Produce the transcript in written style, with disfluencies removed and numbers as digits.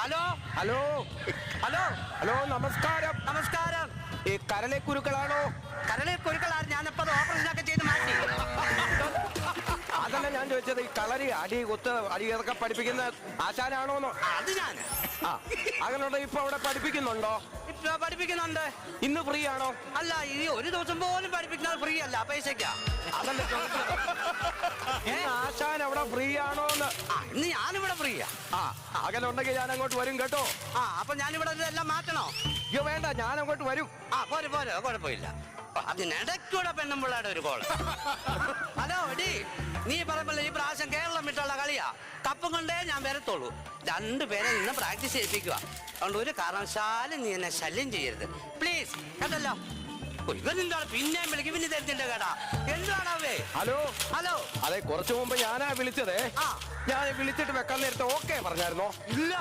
Hello hello hello hello നമസ്കാരം. നമസ്കാരം. ഈ കരളെ കുരുക്കളാണോ? കരളെ കുരുക്കളാണ്. ഞാനിപ്പോ ഓപ്പറേഷനൊക്കെ ചെയ്ത് മാറ്റി. അതല്ല ഞാൻ ചോദിച്ചത്, ഈ കളരി അടി കുത്ത് അടി ഇതൊക്കെ പഠിപ്പിക്കുന്ന ആശാനാണോന്നോ? അത് ഞാൻ ആ അങ്ങനെയുണ്ടോ? ഇപ്പൊ അവിടെ പഠിപ്പിക്കുന്നുണ്ടോ? ഇപ്പൊ പഠിപ്പിക്കുന്നുണ്ട്. ഇന്ന് ഫ്രീ ആണോ? അല്ല, ഈ ഒരു ദിവസം പോലും പഠിപ്പിക്കുന്നത് ഫ്രീ അല്ല, പൈസക്കാ. അതല്ല ചോദിച്ചത്. ഇന്ന് ആശാൻ അവിടെ ഫ്രീ ആണോന്ന്? ഇന്ന് ഞാനിവിടെ ഫ്രീയാ. ആ അങ്ങനെ ഉണ്ടെങ്കിൽ ഞാൻ അങ്ങോട്ട് വരും കേട്ടോ. അപ്പൊ ഞാനിവിടെ എല്ലാം മാറ്റണോ? അയ്യോ വേണ്ട, ഞാൻ അങ്ങോട്ട് വരും. പോരെ പോരെ, കുഴപ്പമില്ല. അതിനിടയ്ക്കൂടെ പെണ്ണുമ്പിള്ളയുടെ ഒരു കോള്. ഹലോ എടി, നീ പറയുമ്പോൾ ഈ പ്രാവശ്യം കേരളം വിട്ടുള്ള കളിയാ. കപ്പും കൊണ്ടേ ഞാൻ വരത്തുള്ളൂ. രണ്ടുപേരെ നിന്ന് പ്രാക്ടീസ് ചെയ്യിപ്പിക്കുക. അതുകൊണ്ട് ഒരു കാരണവശാലും നീ എന്നെ ശല്യം ചെയ്യരുത് പ്ലീസ്, കേട്ടല്ലോ. ഇവരെന്താണ് പിന്നെയും വിളിക്കും, പിന്നെ തരുന്നില്ല കേട്ടാ. എന്താണാവേ? Hello hello. അതെ, കുറച്ചു മുമ്പ് ഞാനാ വിളിച്ചതേ. ഞാൻ വിളിച്ചിട്ട് വെക്കാൻ നേരത്തെ ഓക്കെ പറഞ്ഞായിരുന്നോ? ഇല്ല.